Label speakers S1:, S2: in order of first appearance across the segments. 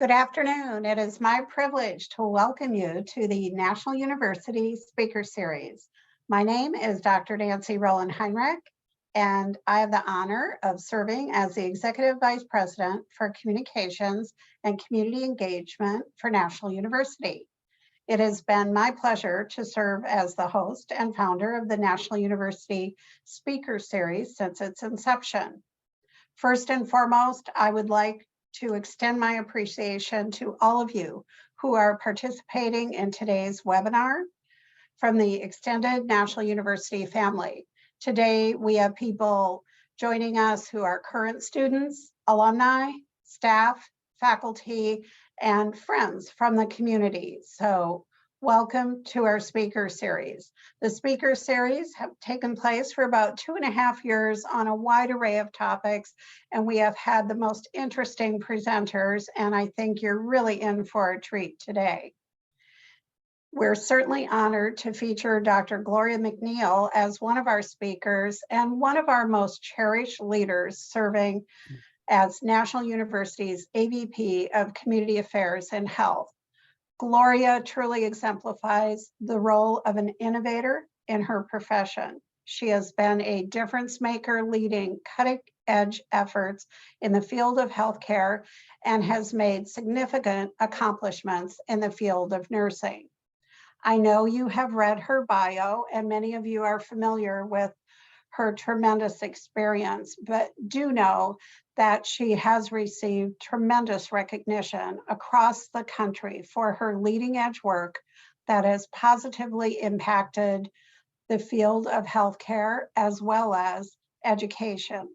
S1: Good afternoon. It is my privilege to welcome you to the National University Speaker Series. My name is Dr. Nancy Rowland Heinrich, and I have the honor of serving as the Executive Vice President for Communications and Community Engagement for National University. It has been my pleasure to serve as the host and founder of the National University Speaker Series since its inception. First and foremost, I would like to extend my appreciation to all of you who are participating in today's webinar from the extended National University family. Today, we have people joining us who are current students, alumni, staff, faculty, and friends from the community. So welcome to our speaker series. The speaker series have taken place for about 2.5 years on a wide array of topics, and we have had the most interesting presenters, and I think you're really in for a treat today. We're certainly honored to feature Dr. Gloria McNeil as one of our speakers and one of our most cherished leaders serving as National University's AVP of Community Affairs and Health. Gloria truly exemplifies the role of an innovator in her profession. She has been a difference maker leading cutting-edge efforts in the field of healthcare and has made significant accomplishments in the field of nursing. I know you have read her bio and many of you are familiar with her tremendous experience, but do know that she has received tremendous recognition across the country for her leading edge work that has positively impacted the field of healthcare as well as education.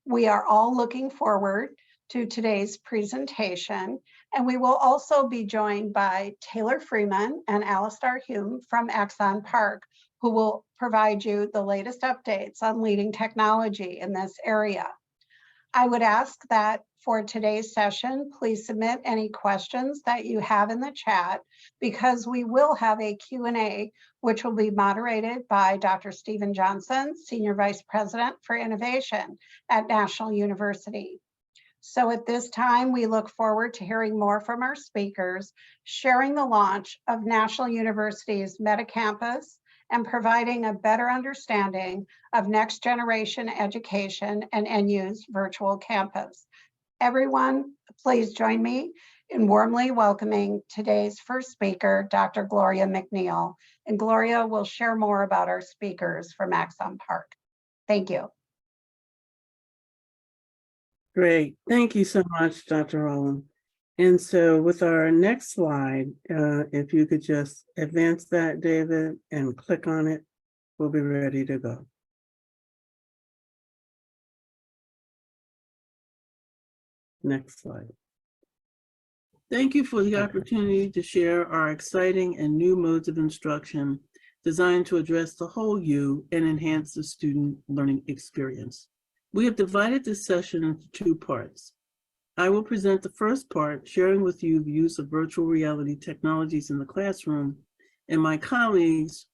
S1: We are all looking forward to today's presentation, and we will also be joined by Taylor Freeman and Alistair Hume from Axon Park, who will provide you the latest updates on leading technology in this area. I would ask that for today's session, please submit any questions that you have in the chat, because we will have a Q&A, which will be moderated by Dr. Stephen Johnson, Senior Vice President for Innovation at National University. So at this time, we look forward to hearing more from our speakers, sharing the launch of National University's MetaCampus, and providing a better understanding of next generation education and NU's virtual campus. Everyone, please join me in warmly welcoming today's first speaker, Dr. Gloria McNeil. And Gloria will share more about our speakers from Axon Park. Thank you.
S2: Great. Thank you so much, Dr. Rowland. And so with our next slide, if you could just advance that, David, and click on it, we'll be ready to go. Next slide. Thank you for the opportunity to share our exciting and new modes of instruction designed to address the whole you and enhance the student learning experience. We have divided this session into 2 parts. I will present the first part, sharing with you the use of virtual reality technologies in the classroom, and my colleagues,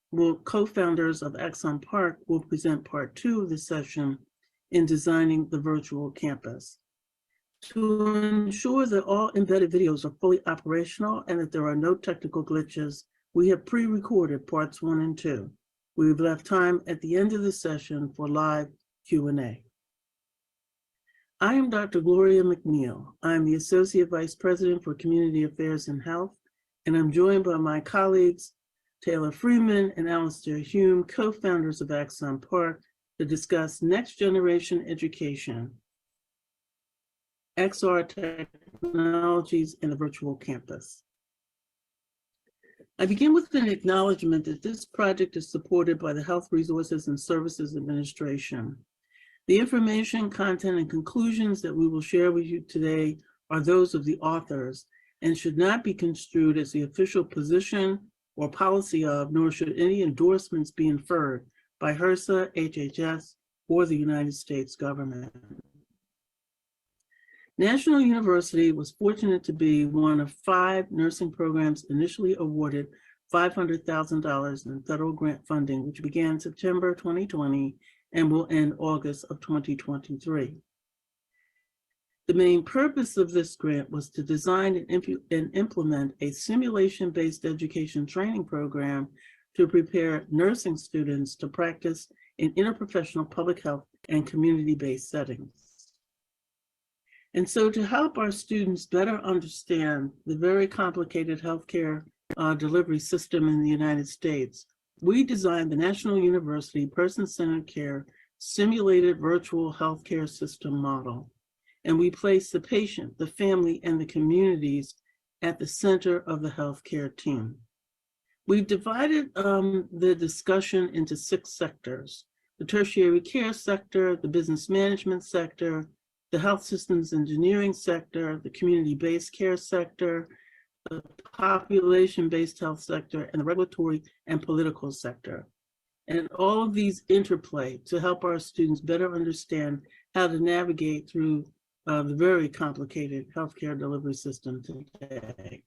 S2: co-founders of Axon Park, will present part 2 of the session in designing the virtual campus. To ensure that all embedded videos are fully operational and that there are no technical glitches, we have pre-recorded parts 1 and 2. We've left time at the end of the session for live Q&A. I am Dr. Gloria McNeil. I'm the Associate Vice President for Community Affairs and Health, and I'm joined by my colleagues, Taylor Freeman and Alistair Hume, co-founders of Axon Park, to discuss next generation education, XR technologies in the virtual campus. I begin with an acknowledgement that this project is supported by the Health Resources and Services Administration. The information, content, and conclusions that we will share with you today are those of the authors and should not be construed as the official position or policy of, nor should any endorsements be inferred by HRSA, HHS, or the United States government. National University was fortunate to be one of 5 nursing programs initially awarded $500,000 in federal grant funding, which began September 2020 and will end August of 2023. The main purpose of this grant was to design and implement a simulation-based education training program to prepare nursing students to practice in interprofessional public health and community-based settings. And so to help our students better understand the very complicated healthcare delivery system in the United States, we designed the National University Person-Centered Care Simulated Virtual Healthcare System Model. And we place the patient, the family, and the communities at the center of the healthcare team. We've divided the discussion into 6 sectors: the tertiary care sector, the business management sector, the health systems engineering sector, the community-based care sector, the population-based health sector, and the regulatory and political sector. And all of these interplay to help our students better understand how to navigate through the very complicated healthcare delivery system today.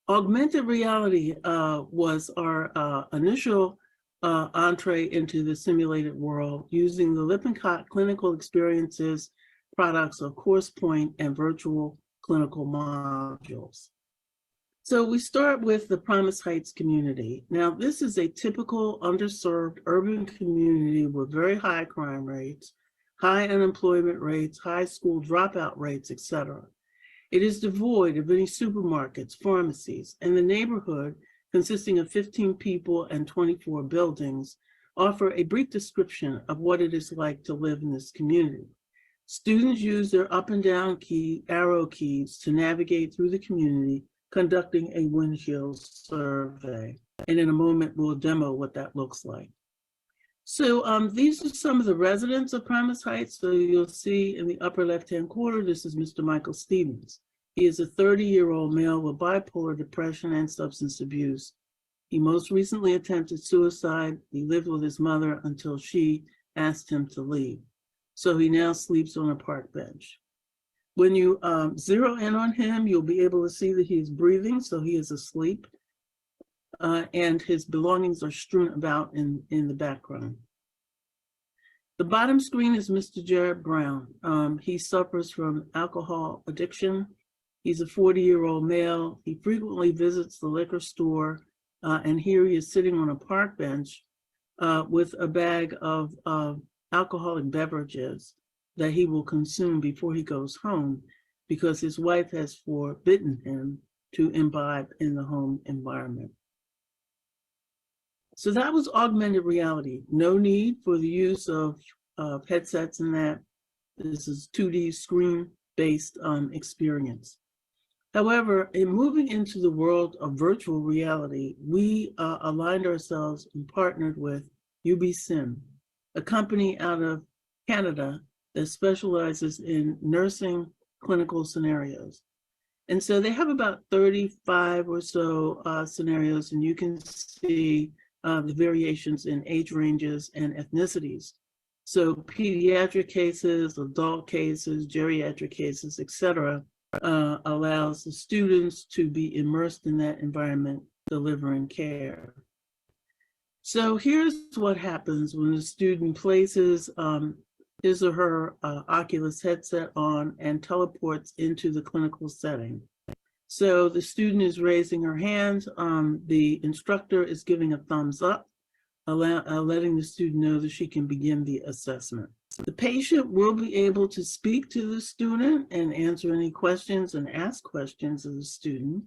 S2: Augmented reality was our initial entree into the simulated world using the Lippincott Clinical Experiences products of CoursePoint and virtual clinical modules. So we start with the Promise Heights community. Now, this is a typical underserved urban community with very high crime rates, high unemployment rates, high school dropout rates, etc. It is devoid of any supermarkets, pharmacies, and the neighborhood, consisting of 15 people and 24 buildings, offer a brief description of what it is like to live in this community. Students use their up and down arrow keys to navigate through the community, conducting a windshield survey. And in a moment, we'll demo what that looks like. So these are some of the residents of Promise Heights. So you'll see in the upper left-hand corner, this is Mr. Michael Stevens. He is a 30-year-old male with bipolar depression and substance abuse. He most recently attempted suicide. He lived with his mother until she asked him to leave. So he now sleeps on a park bench. When you zero in on him, you'll be able to see that he's breathing, so he is asleep. And his belongings are strewn about in the background. The bottom screen is Mr. Jared Brown. He suffers from alcohol addiction. He's a 40-year-old male. He frequently visits the liquor store, and here he is sitting on a park bench with a bag of alcoholic beverages that he will consume before he goes home, because his wife has forbidden him to imbibe in the home environment. So that was augmented reality. No need for the use of headsets and that. This is 2D screen-based experience. However, in moving into the world of virtual reality, we aligned ourselves and partnered with UBSim, a company out of Canada that specializes in nursing clinical scenarios. And so they have about 35 or so scenarios, and you can see the variations in age ranges and ethnicities. So pediatric cases, adult cases, geriatric cases, et cetera, allows the students to be immersed in that environment, delivering care. So here's what happens when a student places his or her Oculus headset on and teleports into the clinical setting. So the student is raising her hand, the instructor is giving a thumbs up, letting the student know that she can begin the assessment. The patient will be able to speak to the student and answer any questions and ask questions of the student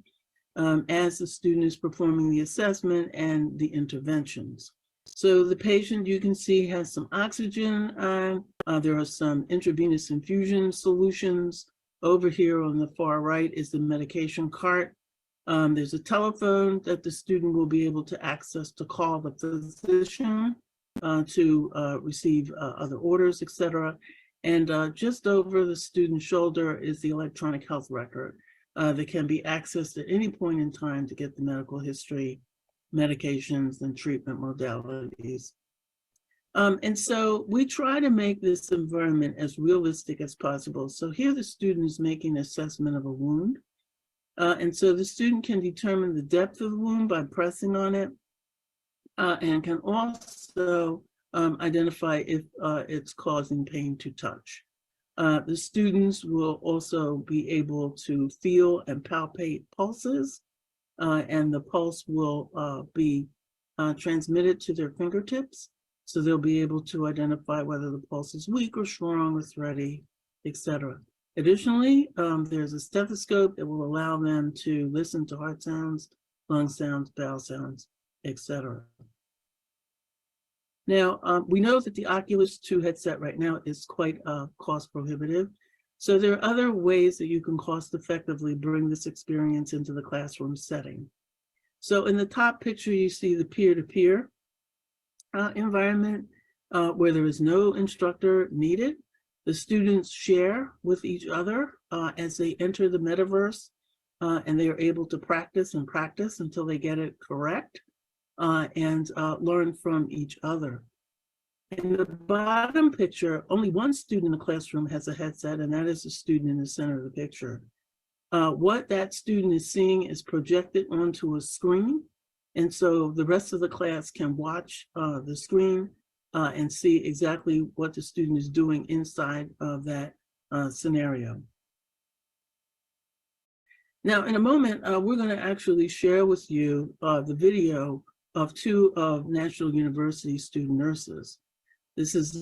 S2: as the student is performing the assessment and the interventions. So the patient, you can see, has some oxygen. There are some intravenous infusion solutions. Over here on the far right is the medication cart. There's a telephone that the student will be able to access to call the physician to receive other orders, et cetera. And just over the student's shoulder is the electronic health record that can be accessed at any point in time to get the medical history, medications, and treatment modalities. And so we try to make this environment as realistic as possible. So here the student is making an assessment of a wound. And so the student can determine the depth of the wound by pressing on it and can also identify if it's causing pain to touch. The students will also be able to feel and palpate pulses, and the pulse will be transmitted to their fingertips. So they'll be able to identify whether the pulse is weak or strong or thready, etc. Additionally, there's a stethoscope that will allow them to listen to heart sounds, lung sounds, bowel sounds, etc. Now, we know that the Oculus 2 headset right now is quite cost prohibitive. So there are other ways that you can cost effectively bring this experience into the classroom setting. So in the top picture, you see the peer-to-peer environment where there is no instructor needed. The students share with each other as they enter the metaverse, and they are able to practice and practice until they get it correct and learn from each other. In the bottom picture, only one student in the classroom has a headset, and that is the student in the center of the picture. What that student is seeing is projected onto a screen, and so the rest of the class can watch the screen and see exactly what the student is doing inside of that scenario. Now, in a moment, we're going to actually share with you the video of two of National University student nurses. This is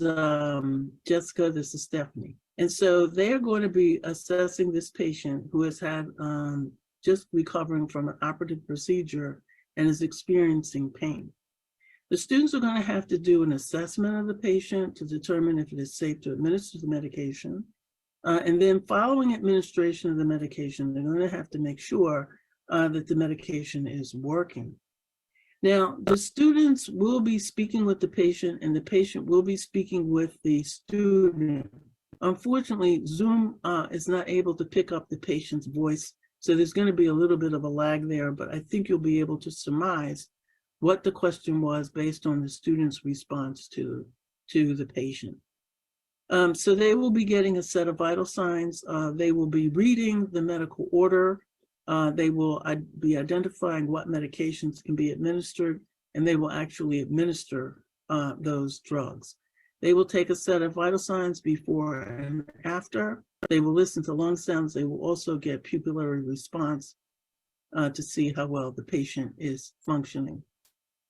S2: Jessica, this is Stephanie. And so they're going to be assessing this patient who has had just recovering from an operative procedure and is experiencing pain. The students are going to have to do an assessment of the patient to determine if it is safe to administer the medication. And then following administration of the medication, they're going to have to make sure that the medication is working. Now, the students will be speaking with the patient and the patient will be speaking with the student. Unfortunately, Zoom is not able to pick up the patient's voice, so there's going to be a little bit of a lag there, but I think you'll be able to surmise what the question was based on the student's response to the patient. So they will be getting a set of vital signs. They will be reading the medical order. They will be identifying what medications can be administered, and they will actually administer those drugs. They will take a set of vital signs before and after. They will listen to lung sounds. They will also get pupillary response to see how well the patient is functioning.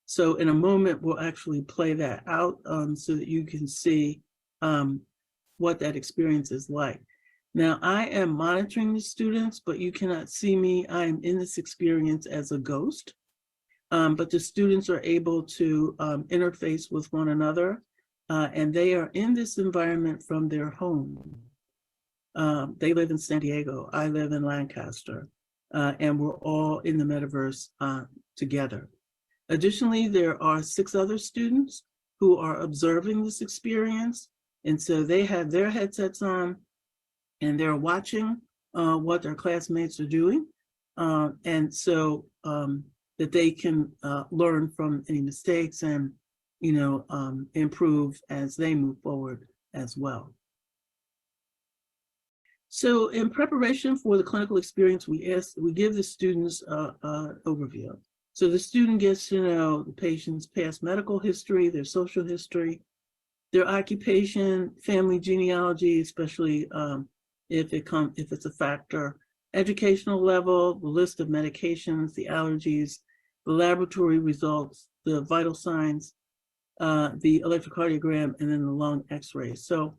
S2: So in a moment, we'll actually play that out so that you can see what that experience is like. Now, I am monitoring the students, but you cannot see me. I am in this experience as a ghost, but the students are able to interface with one another, and they are in this environment from their home. They live in San Diego. I live in Lancaster, and we're all in the metaverse together. Additionally, there are 6 other students who are observing this experience, and so they have their headsets on, and they're watching what their classmates are doing, and so that they can learn from any mistakes and, improve as they move forward as well. So in preparation for the clinical experience, we give the students an overview. So the student gets to know the patient's past medical history, their social history, their occupation, family genealogy, especially if it's a factor, educational level, the list of medications, the allergies, the laboratory results, the vital signs, the electrocardiogram, and then the lung x-rays. So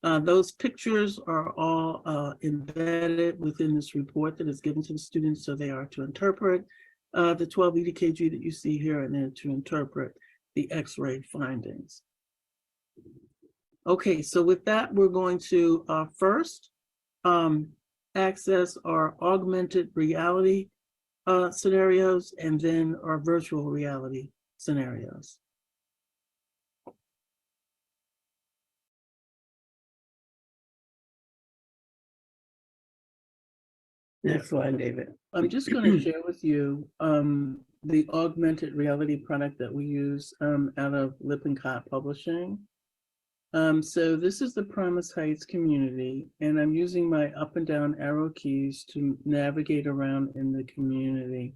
S2: those pictures are all embedded within this report that is given to the students, so they are to interpret the 12 EKG that you see here, and then to interpret the x-ray findings. Okay, so with that, we're going to first access our augmented reality scenarios and then our virtual reality scenarios. Next slide, David. I'm just going to share with you the augmented reality product that we use out of Lippincott Publishing. So this is the Promise Heights community, and I'm using my up and down arrow keys to navigate around in the community.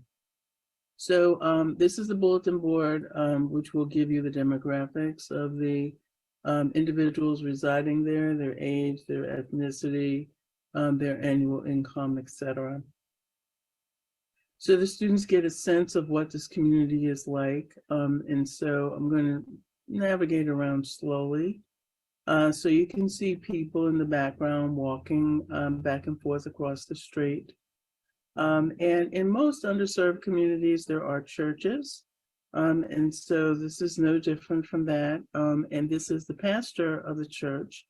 S2: So this is the bulletin board, which will give you the demographics of the individuals residing there, their age, their ethnicity, their annual income, etc. So the students get a sense of what this community is like. And so I'm going to navigate around slowly. So you can see people in the background walking back and forth across the street. And in most underserved communities, there are churches. And so this is no different from that. And this is the pastor of the church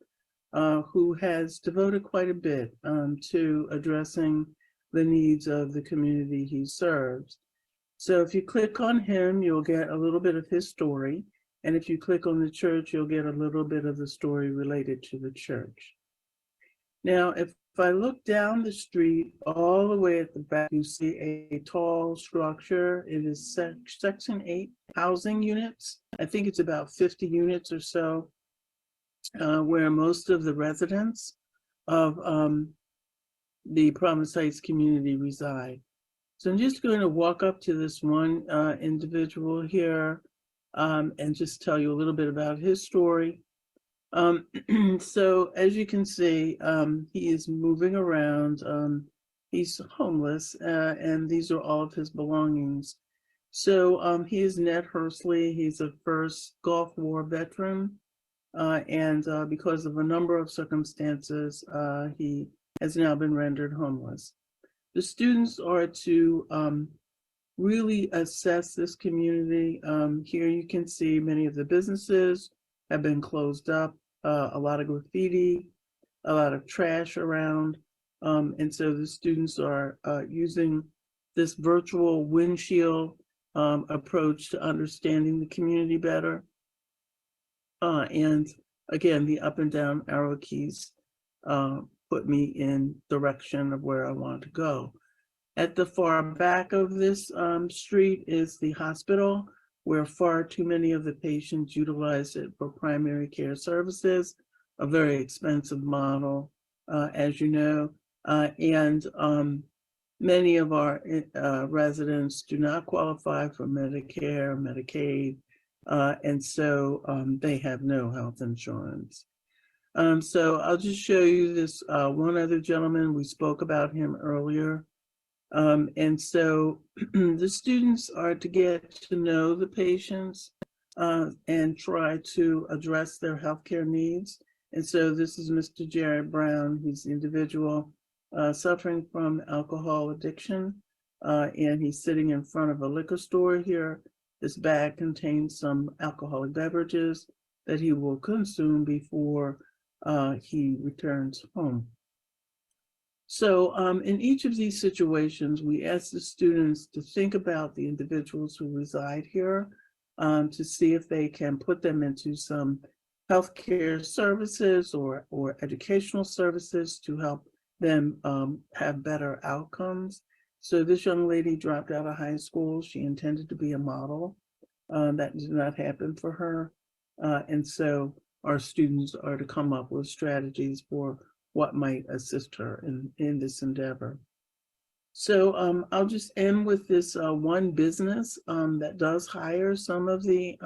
S2: who has devoted quite a bit to addressing the needs of the community he serves. So if you click on him, you'll get a little bit of his story. And if you click on the church, you'll get a little bit of the story related to the church. Now, if I look down the street all the way at the back, you see a tall structure. It is Section 8 housing units. I think it's about 50 units or so, where most of the residents of the Promise Heights community reside. So I'm just going to walk up to this one individual here and just tell you a little bit about his story. So as you can see, he is moving around. He's homeless, and these are all of his belongings. So he is Ned Hursley. He's a first Gulf War veteran, and because of a number of circumstances, he has now been rendered homeless. The students are to really assess this community. Here you can see many of the businesses have been closed up, a lot of graffiti, a lot of trash around. And so the students are using this virtual windshield approach to understanding the community better. And again, the up and down arrow keys put me in direction of where I want to go. At the far back of this street is the hospital, where far too many of the patients utilize it for primary care services, a very expensive model, as you know, and many of our residents do not qualify for Medicare, Medicaid, and so they have no health insurance. So I'll just show you this one other gentleman. We spoke about him earlier. And so the students are to get to know the patients and try to address their healthcare needs. And so this is Mr. Jared Brown. He's the individual suffering from alcohol addiction, and he's sitting in front of a liquor store here. This bag contains some alcoholic beverages that he will consume before he returns home. So in each of these situations, we ask the students to think about the individuals who reside here to see if they can put them into some healthcare services or educational services to help them have better outcomes. So this young lady dropped out of high school. She intended to be a model. That did not happen for her. And so our students are to come up with strategies for what might assist her in this endeavor. So I'll just end with this one business that does hire some of the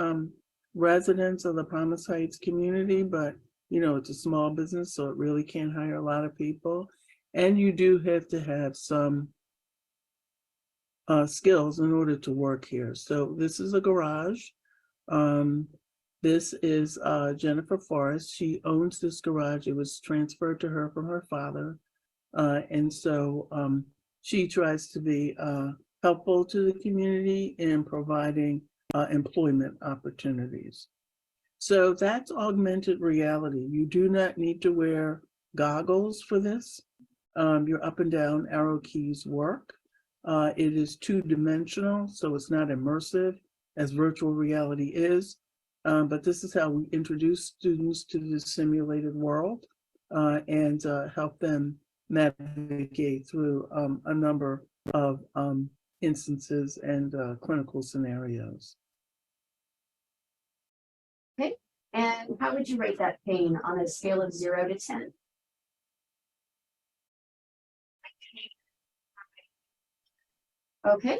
S2: residents of the Promise Heights community, but you know, it's a small business, so it really can't hire a lot of people. And you do have to have some skills in order to work here. So this is a garage. This is Jennifer Forrest. She owns this garage. It was transferred to her from her father. And so she tries to be helpful to the community in providing employment opportunities. So that's augmented reality. You do not need to wear goggles for this. Your up and down arrow keys work. It is two-dimensional, so it's not immersive as virtual reality is. But this is how we introduce students to the simulated world and help them navigate through a number of instances and clinical scenarios.
S3: Okay, and how would you rate that pain on a scale of 0 to 10? Okay,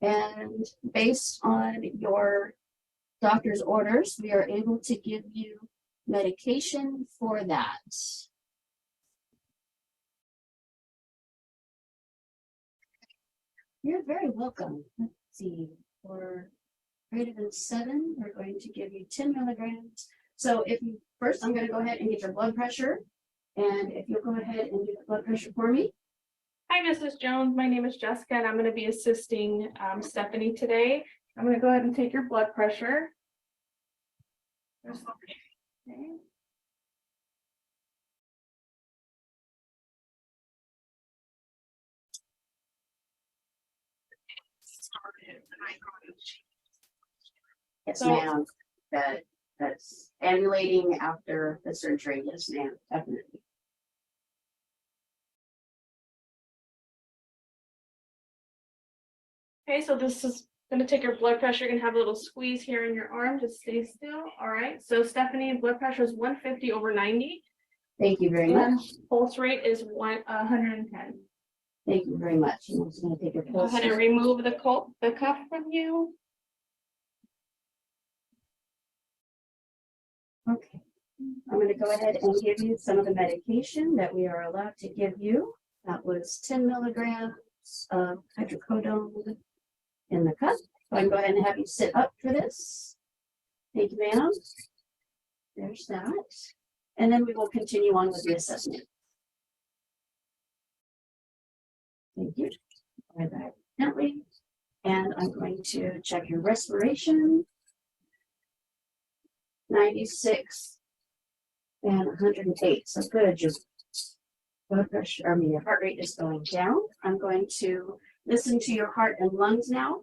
S3: and based on your doctor's orders, we are able to give you medication for that? You're very welcome. Let's see, for greater than 7, we're going to give you 10 milligrams. So if you, first, I'm gonna go ahead and get your blood pressure. And if you'll go ahead and do the blood pressure for me.
S4: Hi, Mrs. Jones. My name is Jessica, and I'm going to be assisting Stephanie today. I'm going to go ahead and take your blood pressure. Okay.
S3: Yes,
S4: So-
S3: ma'am. That's ambulating after the surgery. Yes, ma'am, definitely.
S4: Okay, so this is going to take your blood pressure. You're going to have a little squeeze here in your arm. Just stay still. All right. So Stephanie, blood pressure is 150/90.
S3: Thank you very
S4: And
S3: much.
S4: pulse rate is 110.
S3: Thank you very much. I'm just gonna take your
S4: Go
S3: pulse.
S4: ahead and remove the cuff from you.
S3: Okay. I'm gonna go ahead and give you some of the medication that we are allowed to give you. That was 10 milligrams of hydrocodone in the cup. So I can go ahead and have you sit up for this. Thank you, ma'am. There's that. And then we will continue on with the assessment. Thank you. Right back gently. And I'm going to check your respiration. 96 and 108. So good. Your blood pressure, your heart rate is going down. I'm going to listen to your heart and lungs now.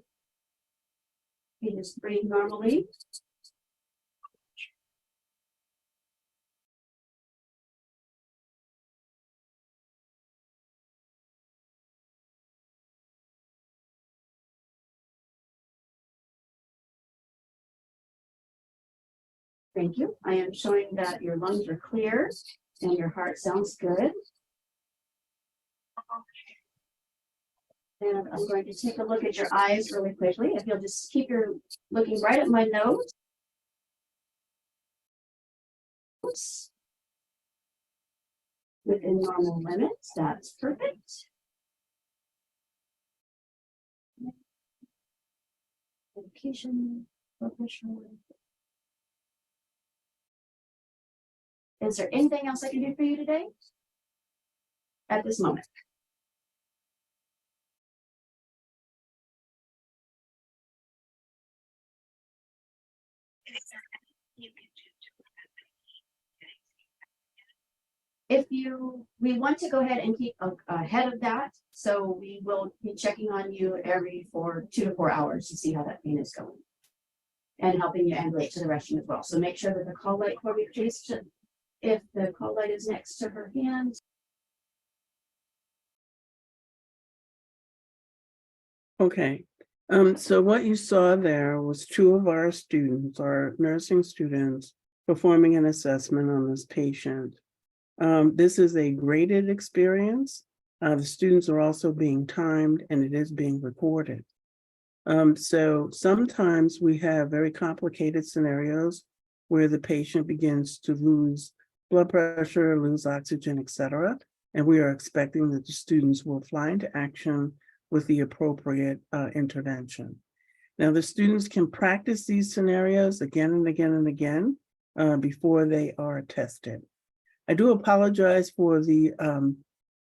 S3: You just breathe normally. Thank you. I am showing that your lungs are clear and your heart sounds good. And I'm going to take a look at your eyes really quickly. If you'll just keep your looking right at my nose. Within normal limits, that's perfect. Medication, blood pressure. Is there anything else I can do for you today? At this moment? We want to go ahead and keep ahead of that. So we will be checking on you every 2 to 4 hours to see how that pain is going. And helping you ambulate to the restroom as well. So make sure that the call light for me, please. If the call light is next to her hand.
S2: Okay, so what you saw there was 2 of our students, our nursing students, performing an assessment on this patient. This is a graded experience. The students are also being timed and it is being recorded. So sometimes we have very complicated scenarios where the patient begins to lose blood pressure, lose oxygen, etc. And we are expecting that the students will fly into action with the appropriate intervention. Now, the students can practice these scenarios again and again and again before they are tested. I do apologize for the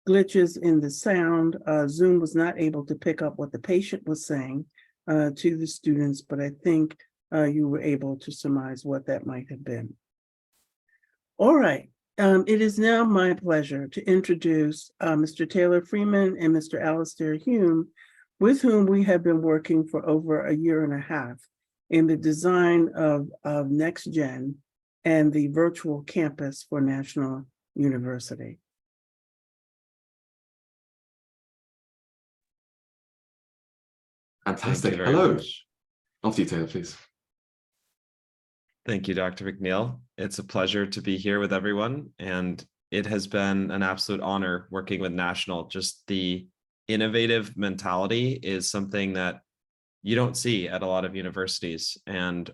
S2: glitches in the sound. Zoom was not able to pick up what the patient was saying to the students, but I think you were able to surmise what that might have been. All right, it is now my pleasure to introduce Mr. Taylor Freeman and Mr. Alastair Hume, with whom we have been working for over 1.5 years in the design of NextGen and the virtual campus for National University.
S5: Fantastic.
S6: very
S5: Hello.
S6: much.
S5: After you, Taylor, please.
S6: Thank you, Dr. McNeil. It's a pleasure to be here with everyone, and it has been an absolute honor working with National. Just the innovative mentality is something that you don't see at a lot of universities, and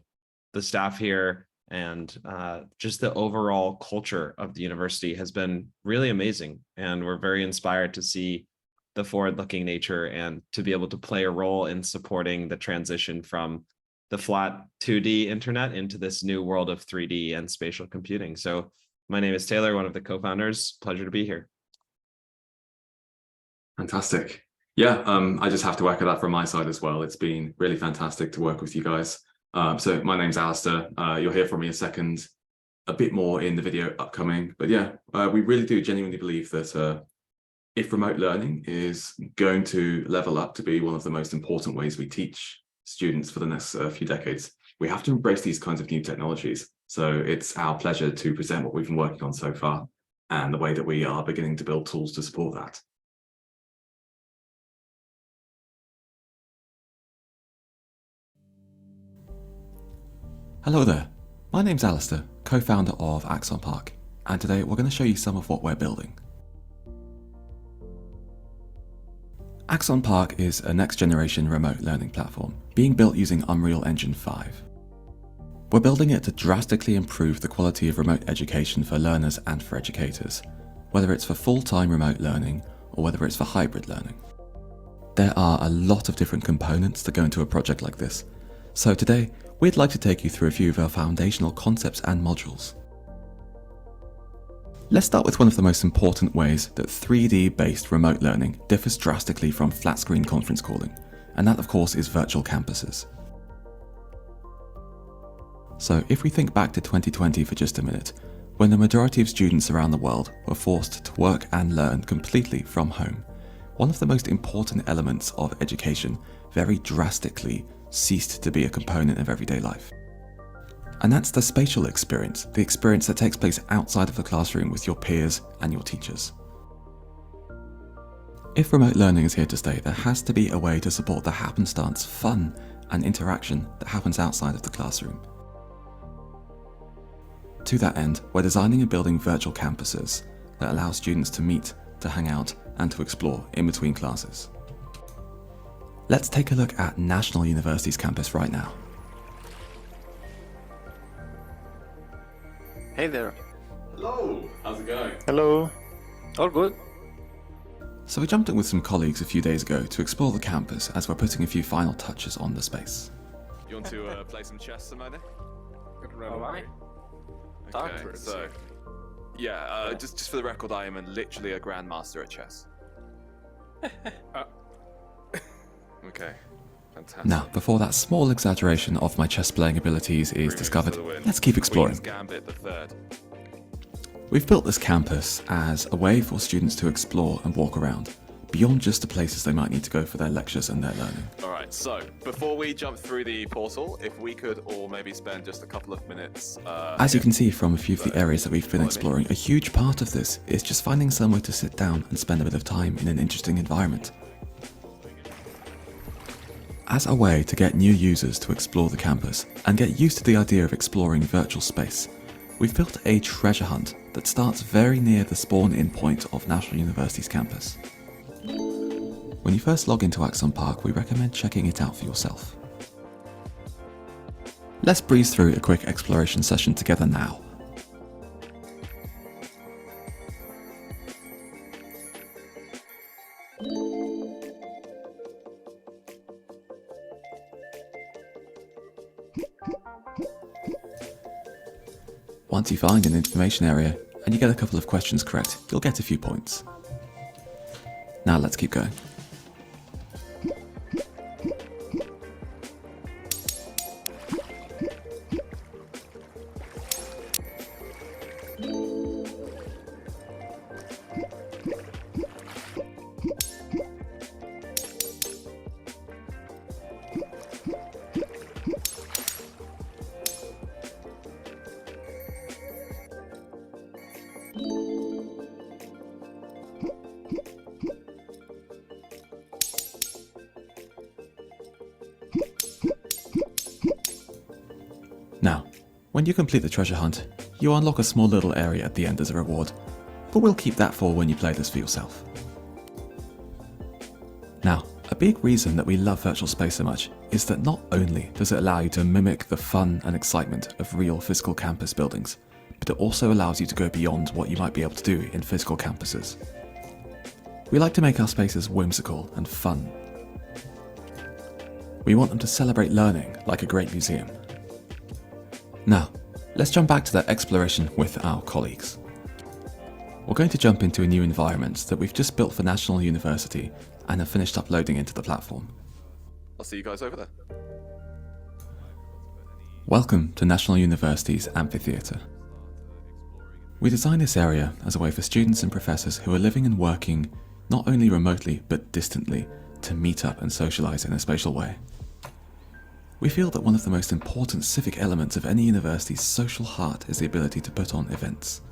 S6: the staff here and just the overall culture of the university has been really amazing. And we're very inspired to see the forward-looking nature and to be able to play a role in supporting the transition from the flat 2D internet into this new world of 3D and spatial computing. So my name is Taylor, one of the co-founders. Pleasure to be here.
S5: Fantastic. Yeah, I just have to echo that from my side as well. It's been really fantastic to work with you guys. So my name's Alistair. You'll hear from me in a second, a bit more in the video upcoming. But yeah, we really do genuinely believe that if remote learning is going to level up to be one of the most important ways we teach students for the next few decades, we have to embrace these kinds of new technologies. So it's our pleasure to present what we've been working on so far and the way that we are beginning to build tools to support that.
S7: Hello there, my name's Alistair, co-founder of Axon Park, and today we're going to show you some of what we're building. Axon Park is a next-generation remote learning platform being built using Unreal Engine 5. We're building it to drastically improve the quality of remote education for learners and for educators, whether it's for full-time remote learning or whether it's for hybrid learning. There are a lot of different components that go into a project like this, so today we'd like to take you through a few of our foundational concepts and modules. Let's start with one of the most important ways that 3D-based remote learning differs drastically from flat-screen conference calling, and that of course is virtual campuses. So if we think back to 2020 for just a minute, when the majority of students around the world were forced to work and learn completely from home, one of the most important elements of education very drastically ceased to be a component of everyday life. And that's the spatial experience, the experience that takes place outside of the classroom with your peers and your teachers. If remote learning is here to stay, there has to be a way to support the happenstance, fun, and interaction that happens outside of the classroom. To that end, we're designing and building virtual campuses that allow students to meet, to hang out, and to explore in between classes. Let's take a look at National University's campus right now.
S8: Hey there.
S5: Hello, how's it going?
S8: Hello. All good?
S7: So we jumped in with some colleagues a few days ago to explore the campus as we're putting a few final touches on the space.
S9: You want to play some chess, Simone?
S8: Alright.
S9: Okay, so yeah, just for the record, I am literally a grandmaster at chess. Okay, fantastic.
S7: Now, before that small exaggeration of my chess playing abilities is discovered, let's keep exploring.
S9: Queen's Gambit the Third.
S7: We've built this campus as a way for students to explore and walk around, beyond just the places they might need to go for their lectures and their learning.
S9: Alright, so before we jump through the portal, if we could all maybe spend just a couple of minutes...
S7: As you can see from a few of the areas that we've been exploring, a huge part of this is just finding somewhere to sit down and spend a bit of time in an interesting environment. As a way to get new users to explore the campus and get used to the idea of exploring virtual space, we've built a treasure hunt that starts very near the spawn-in point of National University's campus. When you first log into Axon Park, we recommend checking it out for yourself. Let's breeze through a quick exploration session together now. Once you find an information area and you get a couple of questions correct, you'll get a few points. Now let's keep going. Now, when you complete the treasure hunt, you unlock a small little area at the end as a reward, but we'll keep that for when you play this for yourself. Now, a big reason that we love virtual space so much is that not only does it allow you to mimic the fun and excitement of real physical campus buildings, but it also allows you to go beyond what you might be able to do in physical campuses. We like to make our spaces whimsical and fun. We want them to celebrate learning like a great museum. Now, let's jump back to that exploration with our colleagues. We're going to jump into a new environment that we've just built for National University and have finished uploading into the platform.
S9: I'll see you guys over there.
S7: Welcome to National University's Amphitheatre. We designed this area as a way for students and professors who are living and working not only remotely but distantly to meet up and socialise in a spatial way. We feel that one of the most important civic elements of any university's social heart is the ability to put on events.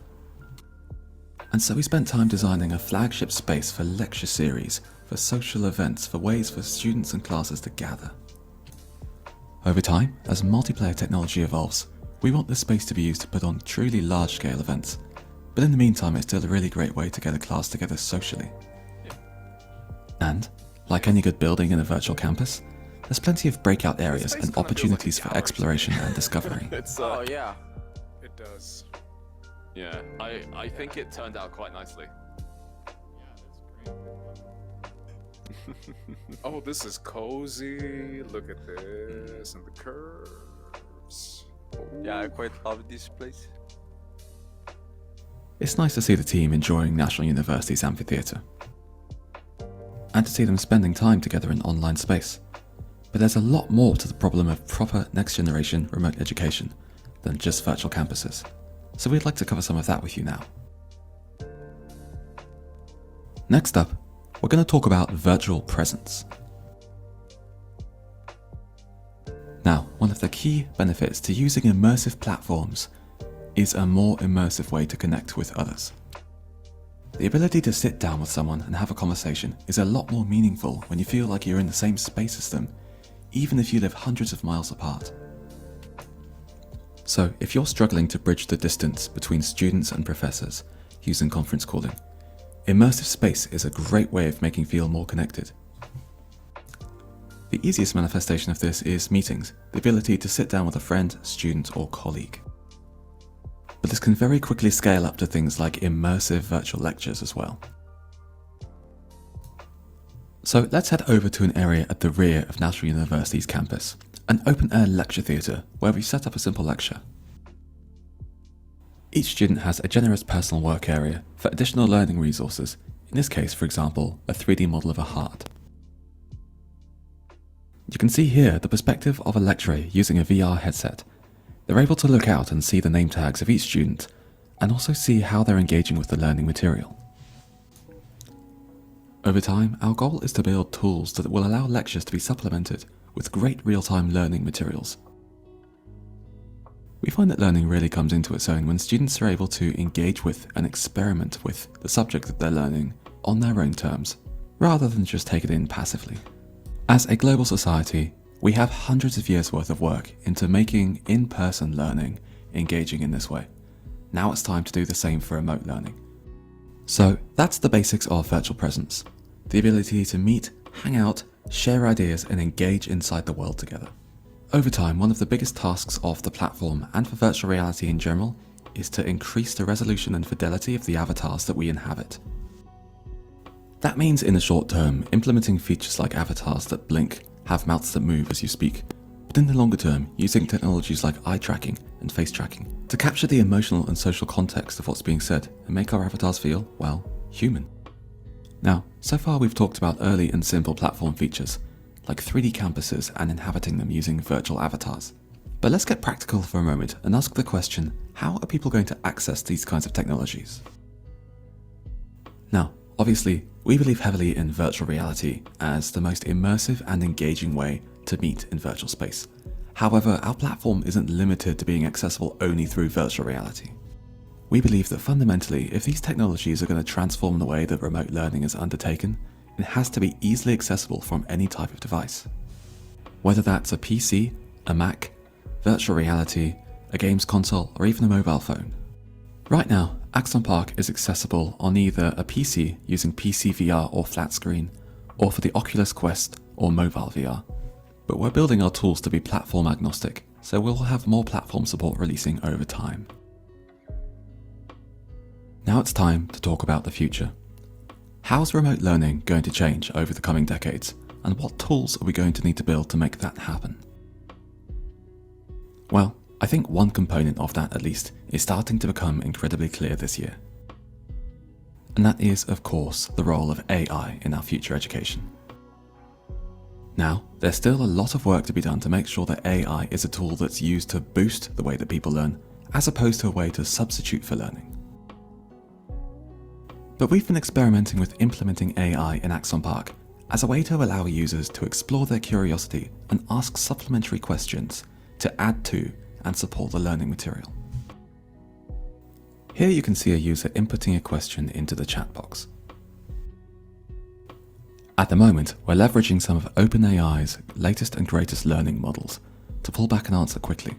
S7: And so we spent time designing a flagship space for lecture series, for social events, for ways for students and classes to gather. Over time, as multiplayer technology evolves, we want this space to be used to put on truly large-scale events, but in the meantime it's still a really great way to get a class together socially. And, like any good building in a virtual campus, there's plenty of breakout areas and opportunities for exploration and discovery.
S9: Oh yeah, it does. Yeah, I think it turned out quite nicely.
S8: Oh, this is cozy. Look at this and the curves.
S10: Yeah, I quite love this place.
S7: It's nice to see the team enjoying National University's Amphitheatre, and to see them spending time together in online space. But there's a lot more to the problem of proper next-generation remote education than just virtual campuses, so we'd like to cover some of that with you now. Next up, we're going to talk about virtual presence. Now, one of the key benefits to using immersive platforms is a more immersive way to connect with others. The ability to sit down with someone and have a conversation is a lot more meaningful when you feel like you're in the same space as them, even if you live hundreds of miles apart. So, if you're struggling to bridge the distance between students and professors using conference calling, immersive space is a great way of making you feel more connected. The easiest manifestation of this is meetings, the ability to sit down with a friend, student, or colleague. But this can very quickly scale up to things like immersive virtual lectures as well. So let's head over to an area at the rear of National University's campus, an open-air lecture theatre where we've set up a simple lecture. Each student has a generous personal work area for additional learning resources, in this case, for example, a 3D model of a heart. You can see here the perspective of a lecturer using a VR headset. They're able to look out and see the name tags of each student, and also see how they're engaging with the learning material. Over time, our goal is to build tools that will allow lectures to be supplemented with great real-time learning materials. We find that learning really comes into its own when students are able to engage with and experiment with the subject that they're learning on their own terms, rather than just take it in passively. As a global society, we have hundreds of years' worth of work into making in-person learning engaging in this way. Now it's time to do the same for remote learning. So that's the basics of virtual presence, the ability to meet, hang out, share ideas, and engage inside the world together. Over time, one of the biggest tasks of the platform and for virtual reality in general is to increase the resolution and fidelity of the avatars that we inhabit. That means in the short term, implementing features like avatars that blink, have mouths that move as you speak, but in the longer term, using technologies like eye tracking and face tracking to capture the emotional and social context of what's being said and make our avatars feel, well, human. Now, so far we've talked about early and simple platform features, like 3D campuses and inhabiting them using virtual avatars. But let's get practical for a moment and ask the question, how are people going to access these kinds of technologies? Now, obviously, we believe heavily in virtual reality as the most immersive and engaging way to meet in virtual space. However, our platform isn't limited to being accessible only through virtual reality. We believe that fundamentally, if these technologies are going to transform the way that remote learning is undertaken, it has to be easily accessible from any type of device. Whether that's a PC, a Mac, virtual reality, a games console, or even a mobile phone. Right now, Axon Park is accessible on either a PC using PC VR or flat screen, or for the Oculus Quest or mobile VR. But we're building our tools to be platform agnostic, so we'll have more platform support releasing over time. Now it's time to talk about the future. How's remote learning going to change over the coming decades, and what tools are we going to need to build to make that happen? Well, I think one component of that at least is starting to become incredibly clear this year. And that is, of course, the role of AI in our future education. Now, there's still a lot of work to be done to make sure that AI is a tool that's used to boost the way that people learn, as opposed to a way to substitute for learning. But we've been experimenting with implementing AI in Axon Park as a way to allow users to explore their curiosity and ask supplementary questions to add to and support the learning material. Here you can see a user inputting a question into the chat box. At the moment, we're leveraging some of OpenAI's latest and greatest learning models to pull back an answer quickly.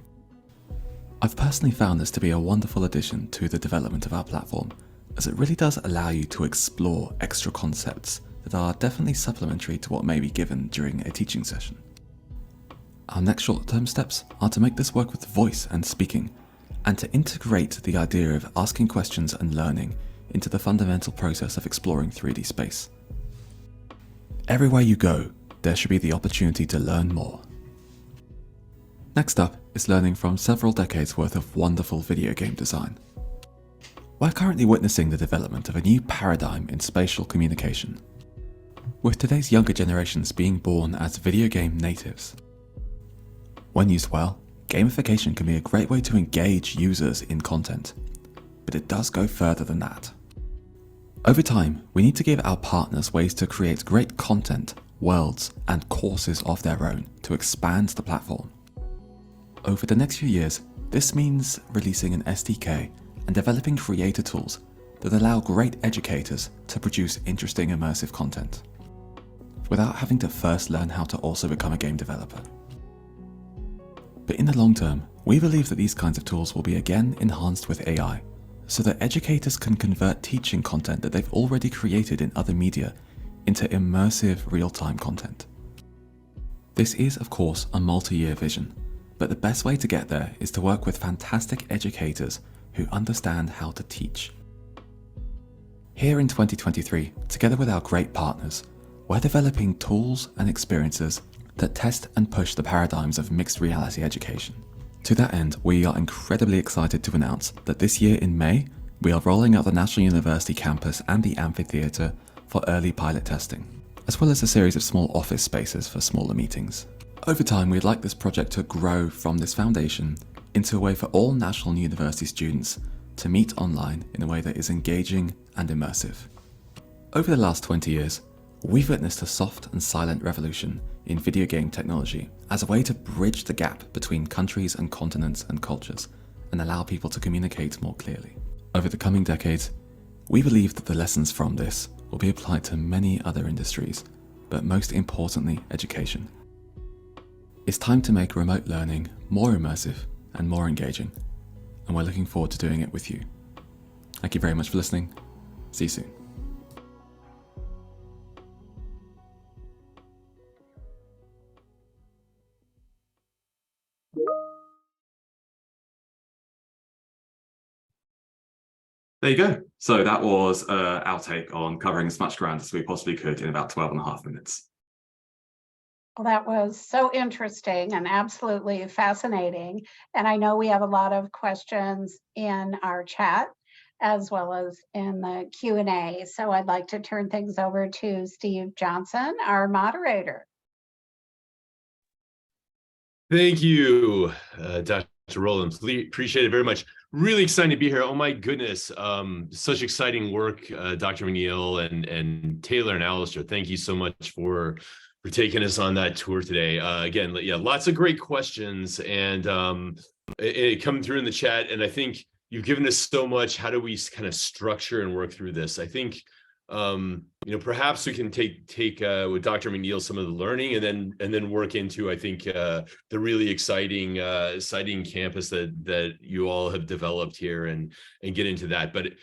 S7: I've personally found this to be a wonderful addition to the development of our platform, as it really does allow you to explore extra concepts that are definitely supplementary to what may be given during a teaching session. Our next short-term steps are to make this work with voice and speaking, and to integrate the idea of asking questions and learning into the fundamental process of exploring 3D space. Everywhere you go, there should be the opportunity to learn more. Next up is learning from several decades worth of wonderful video game design. We're currently witnessing the development of a new paradigm in spatial communication, with today's younger generations being born as video game natives. When used well, gamification can be a great way to engage users in content, but it does go further than that. Over time, we need to give our partners ways to create great content, worlds, and courses of their own to expand the platform. Over the next few years, this means releasing an SDK and developing creator tools that allow great educators to produce interesting immersive content, without having to first learn how to also become a game developer. But in the long term, we believe that these kinds of tools will be again enhanced with AI, so that educators can convert teaching content that they've already created in other media into immersive real-time content. This is, of course, a multi-year vision, but the best way to get there is to work with fantastic educators who understand how to teach. Here in 2023, together with our great partners, we're developing tools and experiences that test and push the paradigms of mixed reality education. To that end, we are incredibly excited to announce that this year in May, we are rolling out the National University campus and the amphitheatre for early pilot testing, as well as a series of small office spaces for smaller meetings. Over time, we'd like this project to grow from this foundation into a way for all National University students to meet online in a way that is engaging and immersive. Over the last 20 years, we've witnessed a soft and silent revolution in video game technology as a way to bridge the gap between countries and continents and cultures and allow people to communicate more clearly. Over the coming decades, we believe that the lessons from this will be applied to many other industries, but most importantly, education. It's time to make remote learning more immersive and more engaging, and we're looking forward to doing it with you. Thank you very much for listening. See you soon.
S5: There you go. So that was our take on covering as much ground as we possibly could in about 12.5 minutes.
S1: Well, that was so interesting and absolutely fascinating. And I know we have a lot of questions in our chat as well as in the Q&A. So I'd like to turn things over to Steve Johnson, our moderator.
S11: Thank you, Dr. Rowland. Appreciate it very much. Really excited to be here. Oh my goodness. Such exciting work, Dr. McNeil and Taylor and Alistair. Thank you so much for taking us on that tour today. Again, yeah, lots of great questions and it coming through in the chat. And I think you've given us so much. How do we kind of structure and work through this? I think perhaps we can take with Dr. McNeil some of the learning and then work into, I think, the really exciting campus that you all have developed here and get into that. But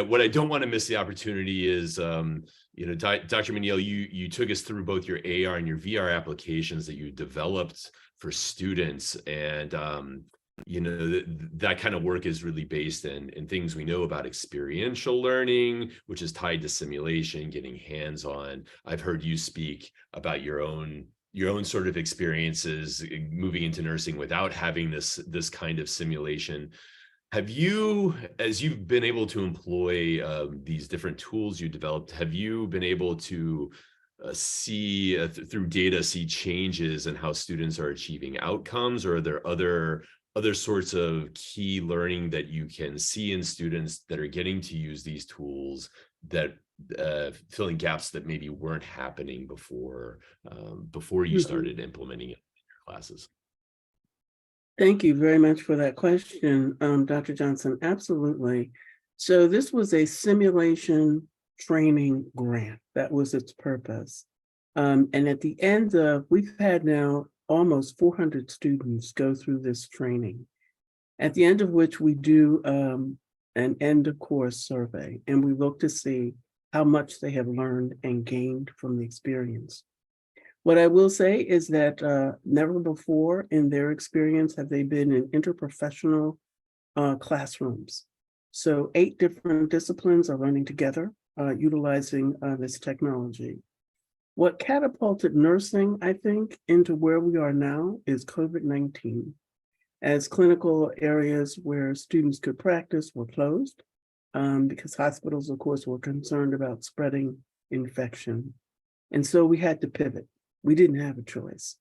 S11: what I don't want to miss the opportunity is Dr. McNeil, you took us through both your AR and your VR applications that you developed for students, and that kind of work is really based in things we know about experiential learning, which is tied to simulation, getting hands-on. I've heard you speak about your own sort of experiences moving into nursing without having this kind of simulation. Have you, as you've been able to employ these different tools you developed, have you been able to see through data, see changes in how students are achieving outcomes, or are there other sorts of key learning that you can see in students that are getting to use these tools, that filling gaps that maybe weren't happening before you started implementing it in your classes?
S2: Thank you very much for that question, Dr. Johnson. Absolutely. So this was a simulation training grant. That was its purpose. And at the end we've had now almost 400 students go through this training, at the end of which we do an end of course survey, and we look to see how much they have learned and gained from the experience. What I will say is that never before in their experience have they been in interprofessional classrooms. So 8 different disciplines are running together, utilizing this technology. What catapulted nursing, I think, into where we are now is COVID-19. As clinical areas where students could practice were closed, because hospitals, of course, were concerned about spreading infection. And so we had to pivot. We didn't have a choice.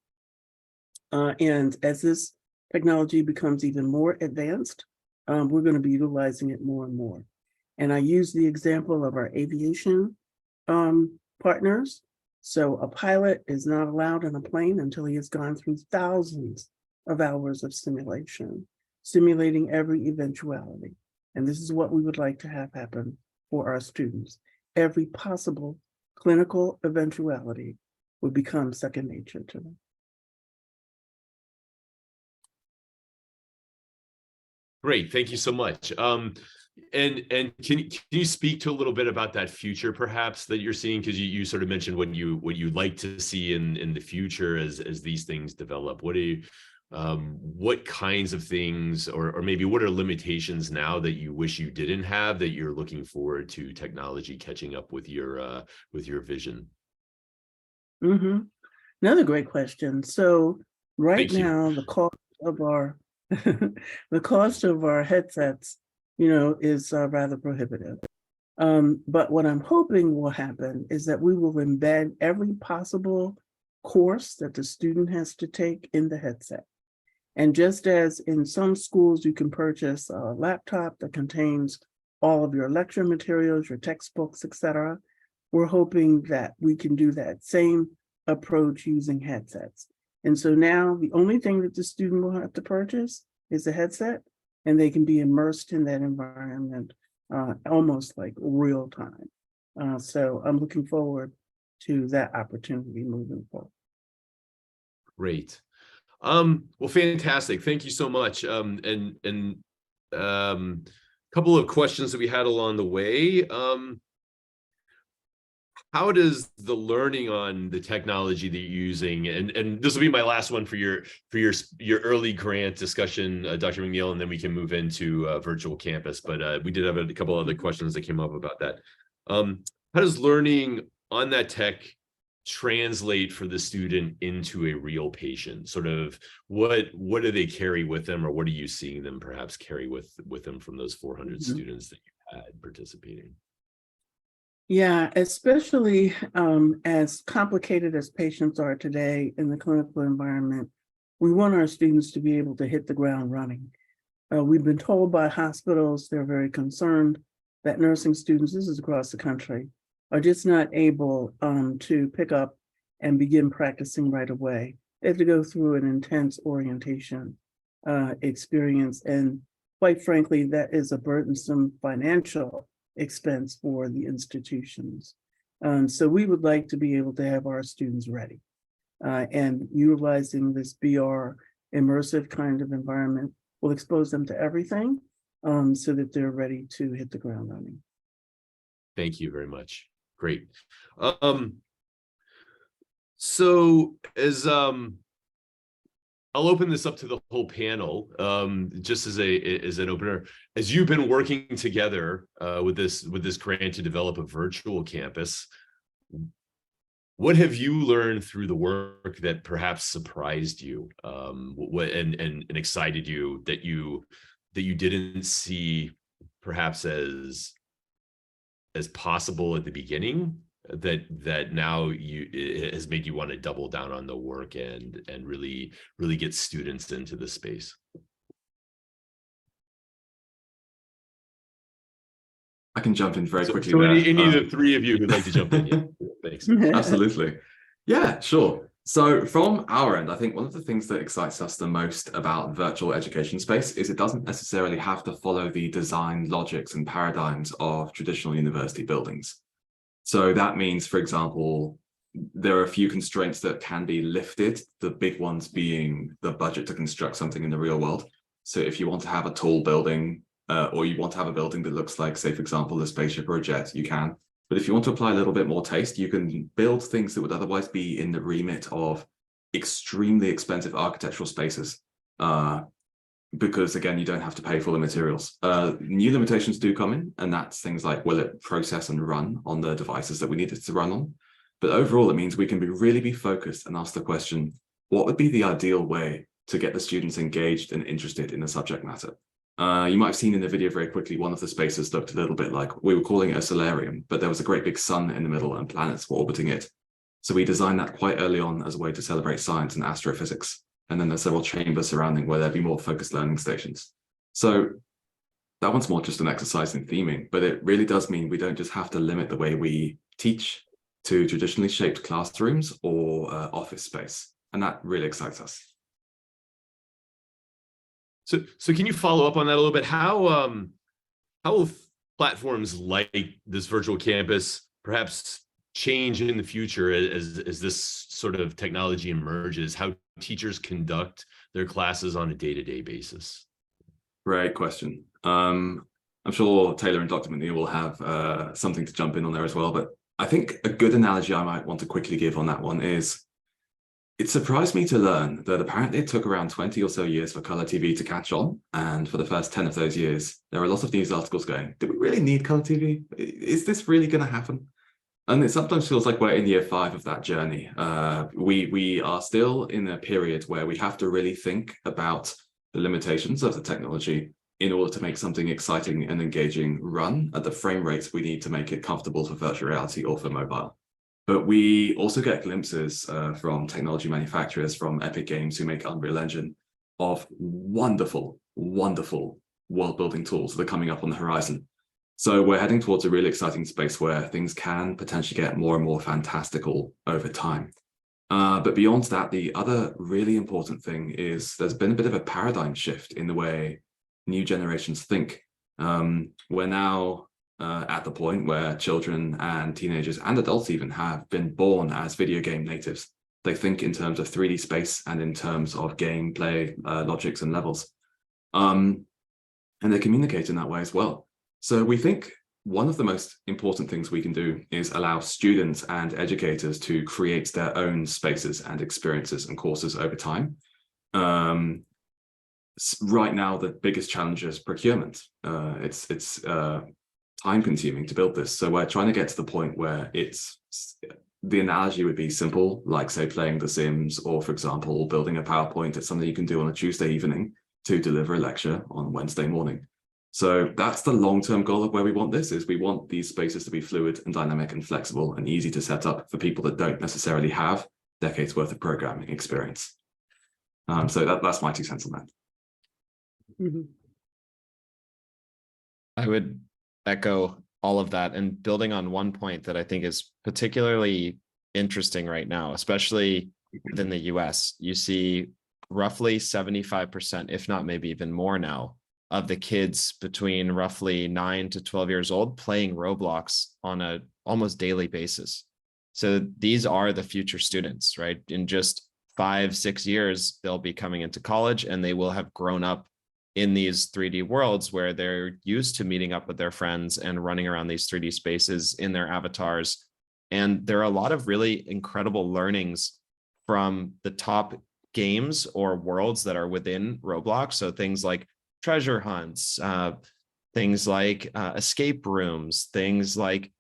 S2: And as this technology becomes even more advanced, we're going to be utilizing it more and more. And I use the example of our aviation partners. So a pilot is not allowed on a plane until he has gone through thousands of hours of simulation, simulating every eventuality. And this is what we would like to have happen for our students. Every possible clinical eventuality would become second nature to them.
S11: Great, thank you so much. And can you speak to a little bit about that future, perhaps, that you're seeing? Because you sort of mentioned what you'd like to see in the future as these things develop. What kinds of things, or maybe what are limitations now that you wish you didn't have, that you're looking forward to technology catching up with your vision?
S2: Mm-hmm. Another great question. So right now, the cost of our the cost of our headsets, is rather prohibitive. But what I'm hoping will happen is that we will embed every possible course that the student has to take in the headset. And just as in some schools, you can purchase a laptop that contains all of your lecture materials, your textbooks, etc., we're hoping that we can do that same approach using headsets. And so now the only thing that the student will have to purchase is a headset, and they can be immersed in that environment almost like real time. So I'm looking forward to that opportunity moving forward.
S11: Great. Well, fantastic. Thank you so much. And couple of questions that we had along the way. How does the learning on the technology that you're using, and this will be my last one for your early grant discussion, Dr. McNeil, and then we can move into virtual campus. But we did have a couple other questions that came up about that. How does learning on that tech translate for the student into a real patient? Sort of what do they carry with them, or what are you seeing them perhaps carry with them from those 400 students that you had participating?
S2: Yeah, especially as complicated as patients are today in the clinical environment, we want our students to be able to hit the ground running. We've been told by hospitals, they're very concerned that nursing students, this is across the country, are just not able to pick up and begin practicing right away. They have to go through an intense orientation experience. And quite frankly, that is a burdensome financial expense for the institutions. So we would like to be able to have our students ready. And utilizing this VR immersive kind of environment will expose them to everything so that they're ready to hit the ground running.
S11: Thank you very much. Great. So as I'll open this up to the whole panel, just as an opener. As you've been working together with this grant to develop a virtual campus, what have you learned through the work that perhaps surprised you, and excited you that you didn't see perhaps as possible at the beginning, that now it has made you want to double down on the work and really get students into the space?
S5: I can jump in very quickly.
S11: So any of the three of you who'd like to jump in? Yeah, thanks.
S5: Absolutely. Yeah, sure. So from our end, I think one of the things that excites us the most about virtual education space is it doesn't necessarily have to follow the design logics and paradigms of traditional university buildings. So that means, for example, there are a few constraints that can be lifted, the big ones being the budget to construct something in the real world. So if you want to have a tall building, or you want to have a building that looks like, say, for example, a spaceship or a jet, you can. But if you want to apply a little bit more taste, you can build things that would otherwise be in the remit of extremely expensive architectural spaces. Because again, you don't have to pay for the materials. New limitations do come in, and that's things like, will it process and run on the devices that we need it to run on? But overall, it means we can really be focused and ask the question, what would be the ideal way to get the students engaged and interested in the subject matter? You might have seen in the video very quickly, one of the spaces looked a little bit like, we were calling it a solarium, but there was a great big sun in the middle and planets were orbiting it. So we designed that quite early on as a way to celebrate science and astrophysics. And then there's several chambers surrounding where there'd be more focused learning stations. So that one's more just an exercise in theming, but it really does mean we don't just have to limit the way we teach to traditionally shaped classrooms or office space. And that really excites us.
S11: So can you follow up on that a little bit? How will platforms like this virtual campus perhaps change in the future as this sort of technology emerges, how teachers conduct their classes on a day-to-day basis?
S5: Great question. I'm sure Taylor and Dr. McNeil will have something to jump in on there as well, but I think a good analogy I might want to quickly give on that one is, it surprised me to learn that apparently it took around 20 or so years for color TV to catch on. And for the first 10 of those years, there were a lot of news articles going, do we really need color TV? Is this really going to happen? And it sometimes feels like we're in year 5 of that journey. We are still in a period where we have to really think about the limitations of the technology in order to make something exciting and engaging run at the frame rates we need to make it comfortable for virtual reality or for mobile. But we also get glimpses from technology manufacturers, from Epic Games who make Unreal Engine, of wonderful, wonderful world-building tools that are coming up on the horizon. So we're heading towards a really exciting space where things can potentially get more and more fantastical over time. But beyond that, the other really important thing is there's been a bit of a paradigm shift in the way new generations think. We're now at the point where children and teenagers and adults even have been born as video game natives. They think in terms of 3D space and in terms of gameplay logics and levels. And they communicate in that way as well. So we think one of the most important things we can do is allow students and educators to create their own spaces and experiences and courses over time. Right now, the biggest challenge is procurement. It's time consuming to build this. So we're trying to get to the point where the analogy would be simple, like say playing The Sims, or for example, building a PowerPoint. It's something you can do on a Tuesday evening to deliver a lecture on Wednesday morning. So that's the long-term goal of where we want this, is we want these spaces to be fluid and dynamic and flexible and easy to set up for people that don't necessarily have decades worth of programming experience. So that's my 2 cents on that.
S2: Mm-hmm.
S6: I would echo all of that, and building on one point that I think is particularly interesting right now, especially within the US, you see roughly 75%, if not maybe even more now, of the kids between roughly 9 to 12 years old playing Roblox on a almost daily basis. So these are the future students, right? In just 5-6 years, they'll be coming into college and they will have grown up in these 3D worlds where they're used to meeting up with their friends and running around these 3D spaces in their avatars. And there are a lot of really incredible learnings from the top games or worlds that are within Roblox. So things like treasure hunts, things like escape rooms, things like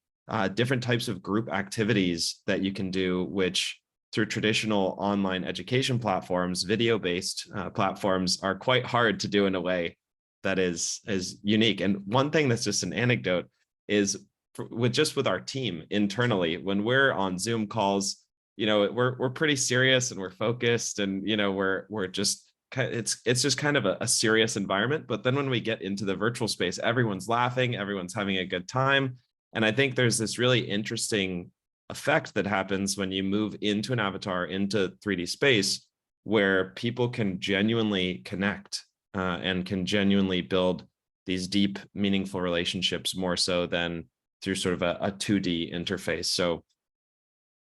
S6: different types of group activities that you can do, which through traditional online education platforms, video-based platforms are quite hard to do in a way that is unique. And one thing that's just an anecdote is with our team internally, when we're on Zoom calls, you know, we're pretty serious and we're focused, and you know, we're just it's just kind of a serious environment. But then when we get into the virtual space, everyone's laughing, everyone's having a good time. And I think there's this really interesting effect that happens when you move into an avatar, into 3D space, where people can genuinely connect and can genuinely build these deep, meaningful relationships more so than through sort of a 2D interface. So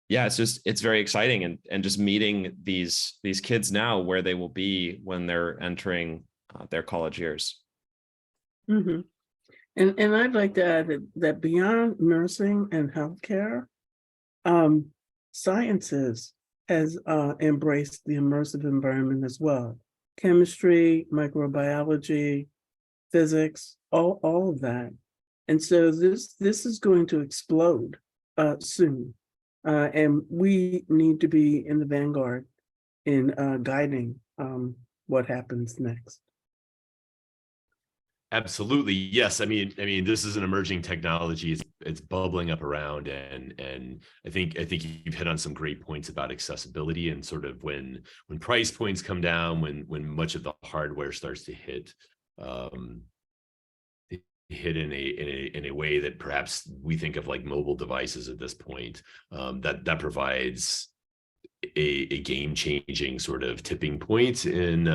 S6: yeah, it's very exciting, and just meeting these kids now where they will be when they're entering their college years.
S2: Mm-hmm. And I'd like to add that beyond nursing and healthcare, sciences has embraced the immersive environment as well. Chemistry, microbiology, physics, all of that. And so this is going to explode soon. And we need to be in the vanguard in guiding what happens next.
S11: Absolutely. Yes. I mean, this is an emerging technology. It's bubbling up around, and I think you've hit on some great points about accessibility and sort of when price points come down, when much of the hardware starts to hit in a way that perhaps we think of like mobile devices at this point, that provides a game-changing sort of tipping point in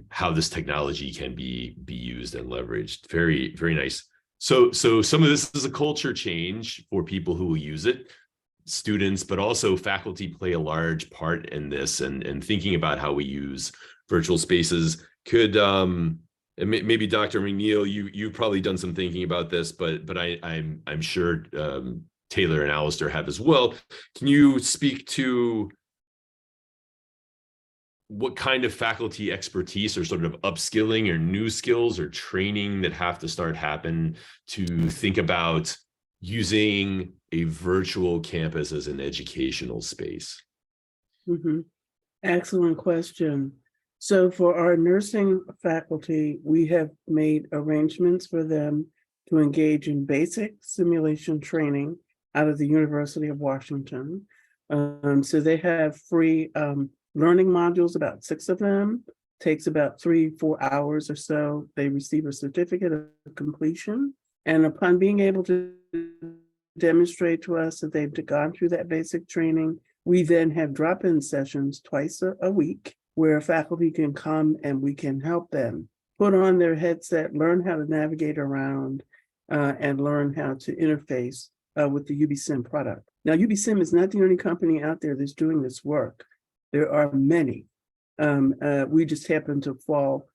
S11: how this technology can be used and leveraged. Very, very nice. So some of this is a culture change for people who will use it. Students, but also faculty play a large part in this, and thinking about how we use virtual spaces. Could maybe Dr. McNeil, you've probably done some thinking about this, but I'm sure Taylor and Alistair have as well. Can you speak to what kind of faculty expertise or sort of upskilling or new skills or training that have to start happen to think about using a virtual campus as an educational space?
S2: Mm-hmm. Excellent question. So for our nursing faculty, we have made arrangements for them to engage in basic simulation training out of the University of Washington. So they have free learning modules, about 6 of them. Takes about 3-4 hours or so. They receive a certificate of completion. And upon being able to demonstrate to us that they've gone through that basic training, we then have drop-in sessions twice a week where faculty can come and we can help them put on their headset, learn how to navigate around, and learn how to interface with the UBSIM product. Now, UBSIM is not the only company out there that's doing this work. There are many. We just happen to fall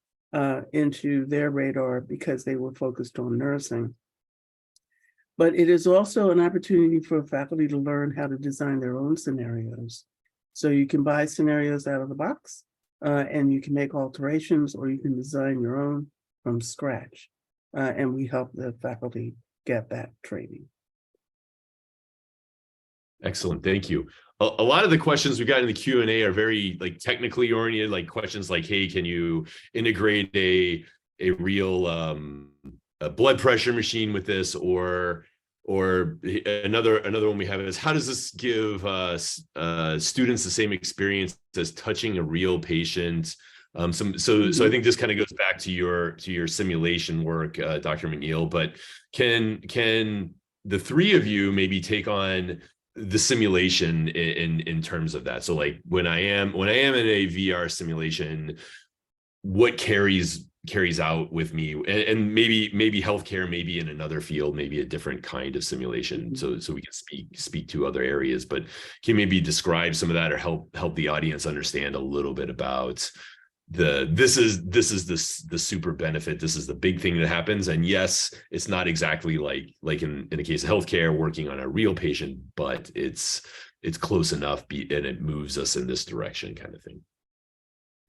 S2: into their radar because they were focused on nursing. But it is also an opportunity for faculty to learn how to design their own scenarios. So you can buy scenarios out of the box, and you can make alterations, or you can design your own from scratch. And we help the faculty get that training.
S11: Excellent, thank you. A lot of the questions we got in the Q&A are very like technically oriented, like questions like, hey, can you integrate a real a blood pressure machine with this, or another one we have is, how does this give students the same experience as touching a real patient? So I think this kind of goes back to your simulation work, Dr. McNeil, but can the three of you maybe take on the simulation in terms of that? So like when I am in a VR simulation, what carries carries out with me, and maybe healthcare, maybe in another field, maybe a different kind of simulation. So we can speak to other areas, but can you maybe describe some of that, or help the audience understand a little bit about this is the super benefit. This is the big thing that happens. And yes, it's not exactly like in the case of healthcare, working on a real patient, but it's close enough, and it moves us in this direction, kind of thing.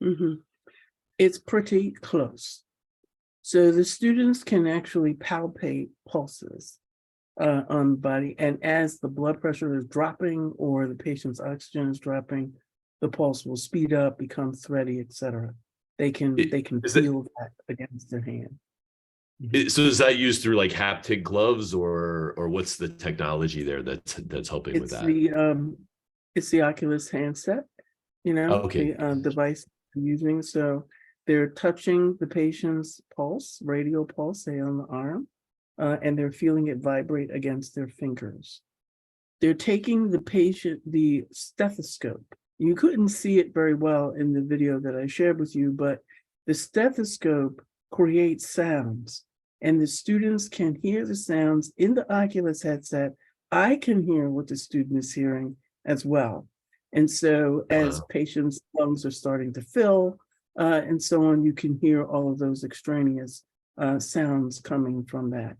S2: Mm-hmm. It's pretty close. So the students can actually palpate pulses on the body. And as the blood pressure is dropping or the patient's oxygen is dropping, the pulse will speed up, become thready, etc. They can feel that against their hand.
S11: So is that used through like haptic gloves, or what's the technology there that's helping with that?
S2: It's the Oculus handset,
S11: Okay.
S2: the device I'm using. So they're touching the patient's pulse, radial pulse, say on the arm, and they're feeling it vibrate against their fingers. They're taking the stethoscope. You couldn't see it very well in the video that I shared with you, but the stethoscope creates sounds, and the students can hear the sounds in the Oculus headset. I can hear what the student is hearing as well. And so as patients' lungs are starting to fill, and so on, you can hear all of those extraneous sounds coming from that.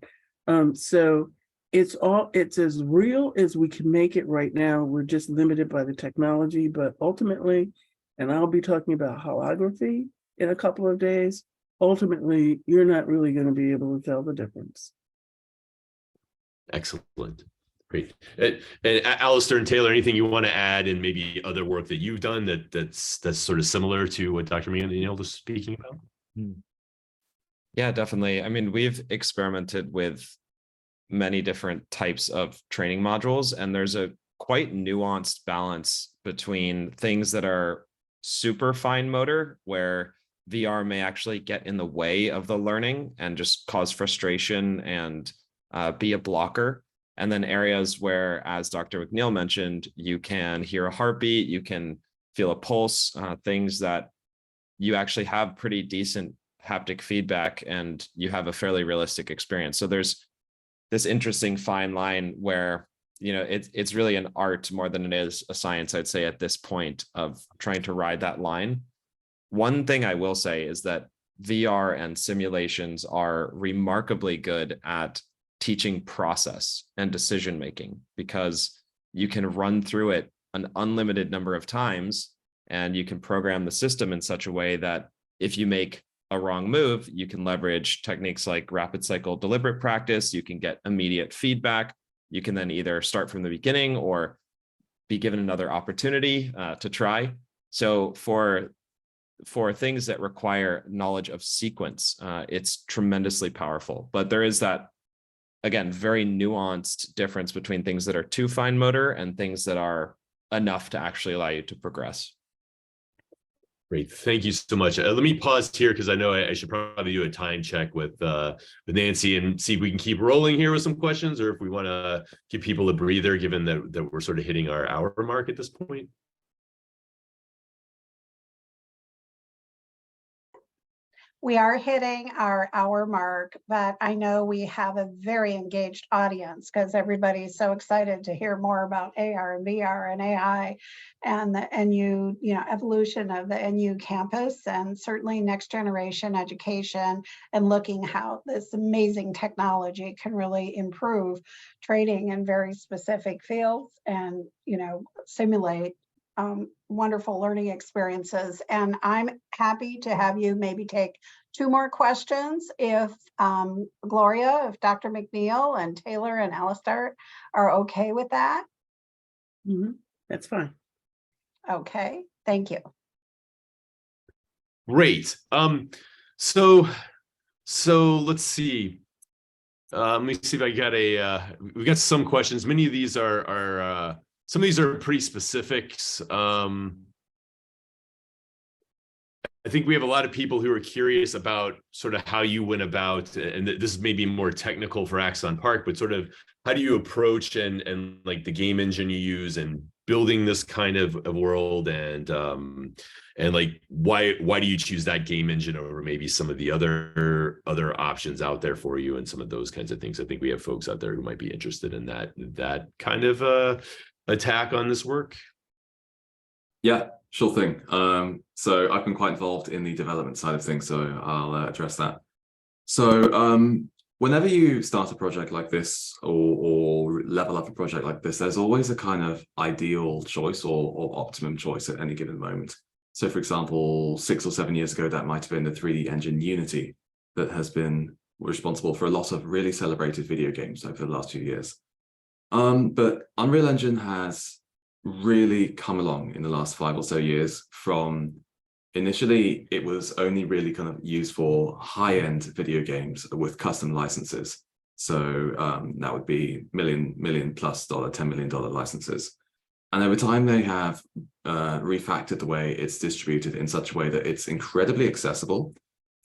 S2: So it's as real as we can make it right now. We're just limited by the technology, but ultimately, and I'll be talking about holography in a couple of days, ultimately, you're not really going to be able to tell the difference.
S11: Excellent. Great. And Alistair and Taylor, anything you want to add, and maybe other work that you've done that's sort of similar to what Dr. McNeil was speaking about?
S6: Yeah, definitely. I mean, we've experimented with many different types of training modules, and there's a quite nuanced balance between things that are super fine motor, where VR may actually get in the way of the learning and just cause frustration and be a blocker. And then areas where, as Dr. McNeil mentioned, you can hear a heartbeat, you can feel a pulse, things that you actually have pretty decent haptic feedback and you have a fairly realistic experience. So there's this interesting fine line where, it's really an art more than it is a science, I'd say, at this point, of trying to ride that line. One thing I will say is that VR and simulations are remarkably good at teaching process and decision making, because you can run through it an unlimited number of times, and you can program the system in such a way that if you make a wrong move, you can leverage techniques like rapid cycle deliberate practice. You can get immediate feedback. You can then either start from the beginning or be given another opportunity to try. So for things that require knowledge of sequence, it's tremendously powerful. But there is that, again, very nuanced difference between things that are too fine motor and things that are enough to actually allow you to progress.
S11: Great, thank you so much. Let me pause here because I know I should probably do a time check with Nancy and see if we can keep rolling here with some questions, or if we want to give people a breather, given that we're sort of hitting our hour mark at this point.
S1: We are hitting our hour mark, but I know we have a very engaged audience because everybody's so excited to hear more about AR and VR and AI and the NU, evolution of the NU campus, and certainly next generation education, and looking how this amazing technology can really improve training in very specific fields and, simulate wonderful learning experiences. And I'm happy to have you maybe take 2 more questions if Gloria, if Dr. McNeil and Taylor and Alistair are okay with that.
S2: That's fine.
S1: Okay, thank you.
S11: Great. So let's see. Let me see if I got we got some questions. Many of these are some of these are pretty specifics. I think we have a lot of people who are curious about sort of how you went about, and this may be more technical for Axon Park, but sort of how do you approach and like the game engine you use and building this kind of world, and like why do you choose that game engine over maybe some of the other options out there for you, and some of those kinds of things. I think we have folks out there who might be interested in that kind of attack on this work.
S5: Yeah, sure thing. So I've been quite involved in the development side of things, so I'll address that. So whenever you start a project like this or level up a project like this, there's always a kind of ideal choice or optimum choice at any given moment. So for example, 6 or 7 years ago, that might have been the 3D engine Unity that has been responsible for a lot of really celebrated video games over the last few years. But Unreal Engine has really come along in the last 5 or so years. From initially, it was only really kind of used for high-end video games with custom licenses. So that would be million plus dollar, $10 million licenses. And over time, they have refactored the way it's distributed in such a way that it's incredibly accessible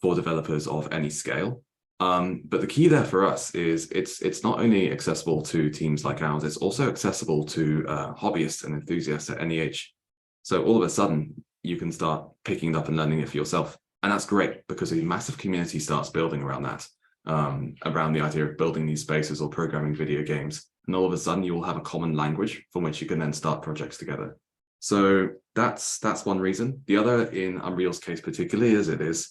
S5: for developers of any scale. But the key there for us is it's not only accessible to teams like ours, it's also accessible to hobbyists and enthusiasts at any age. So all of a sudden, you can start picking it up and learning it for yourself. And that's great because a massive community starts building around that, around the idea of building these spaces or programming video games. And all of a sudden, you will have a common language from which you can then start projects together. So that's one reason. The other, in Unreal's case particularly, is it is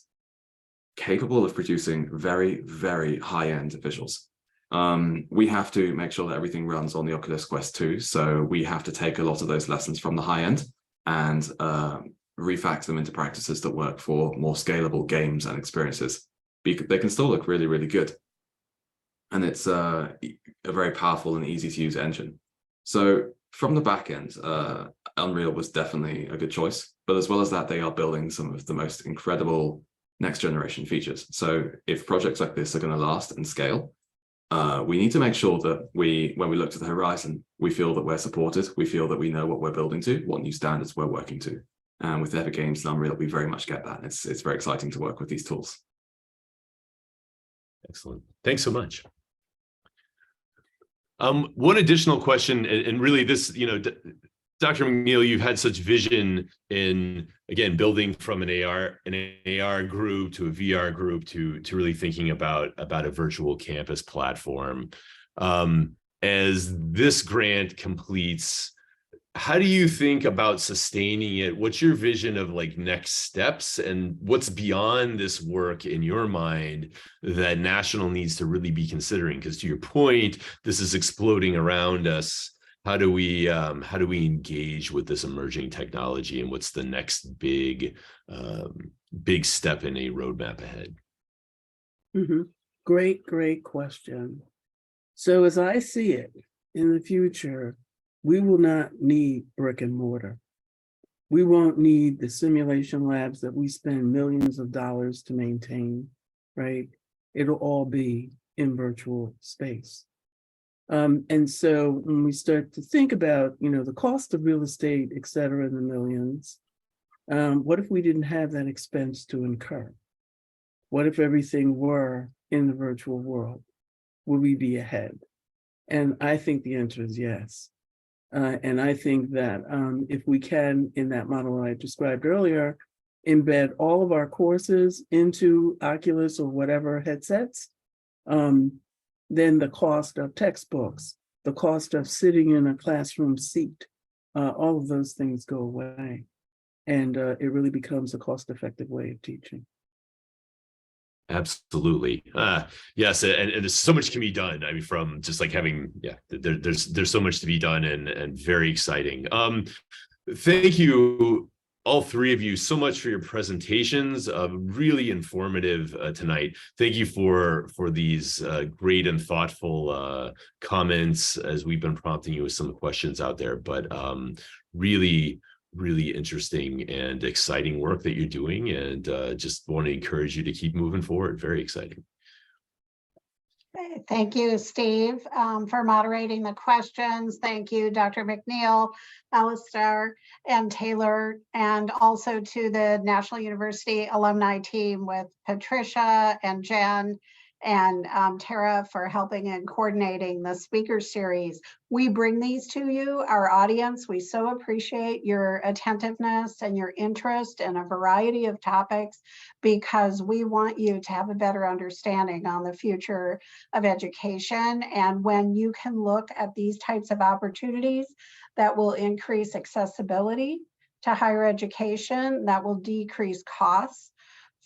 S5: capable of producing very, very high-end visuals. We have to make sure that everything runs on the Oculus Quest 2. So we have to take a lot of those lessons from the high end and refactor them into practices that work for more scalable games and experiences. They can still look really, really good. And it's a very powerful and easy to use engine. So from the back end, Unreal was definitely a good choice. But as well as that, they are building some of the most incredible next generation features. So if projects like this are going to last and scale, we need to make sure that when we look to the horizon, we feel that we're supported. We feel that we know what we're building to, what new standards we're working to. And with Epic Games and Unreal, we very much get that. It's very exciting to work with these tools.
S11: Excellent. Thanks so much. One additional question, and really this, Dr. McNeil, you've had such vision in, again, building from an AR group to a VR group to really thinking about a virtual campus platform. As this grant completes, how do you think about sustaining it? What's your vision of like next steps, and what's beyond this work in your mind that national needs to really be considering? Because to your point, this is exploding around us. How do we engage with this emerging technology, and what's the next big step in a roadmap ahead?
S2: Mm-hmm. Great question. So as I see it, in the future, we will not need brick and mortar. We won't need the simulation labs that we spend millions of dollars to maintain, right? It'll all be in virtual space. And so when we start to think about, the cost of real estate, et cetera, in the millions, what if we didn't have that expense to incur? What if everything were in the virtual world? Would we be ahead? And I think the answer is yes. And I think that if we can, in that model I described earlier, embed all of our courses into Oculus or whatever headsets, then the cost of textbooks, the cost of sitting in a classroom seat, all of those things go away. And it really becomes a cost-effective way of teaching.
S11: Absolutely. Yes, and there's so much can be done. I mean, from just like having, there's so much to be done and very exciting. Thank you, all three of you, so much for your presentations. Really informative tonight. Thank you for these great and thoughtful comments as we've been prompting you with some questions out there. But really interesting and exciting work that you're doing, and just want to encourage you to keep moving forward. Very exciting.
S1: Thank you, Steve, for moderating the questions. Thank you, Dr. McNeil, Alistair, and Taylor, and also to the National University alumni team with Patricia and Jen and Tara for helping and coordinating the speaker series. We bring these to you, our audience. We so appreciate your attentiveness and your interest in a variety of topics, because we want you to have a better understanding on the future of education. And when you can look at these types of opportunities that will increase accessibility to higher education, that will decrease costs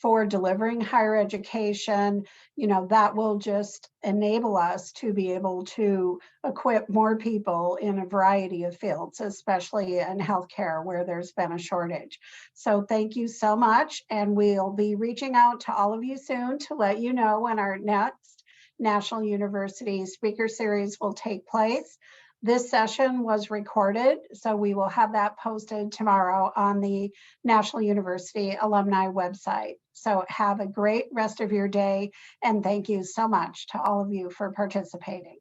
S1: for delivering higher education, you know, that will just enable us to be able to equip more people in a variety of fields, especially in healthcare where there's been a shortage. So thank you so much. And we'll be reaching out to all of you soon to let you know when our next National University Speaker Series will take place. This session was recorded, so we will have that posted tomorrow on the National University Alumni website. So have a great rest of your day, and thank you so much to all of you for participating.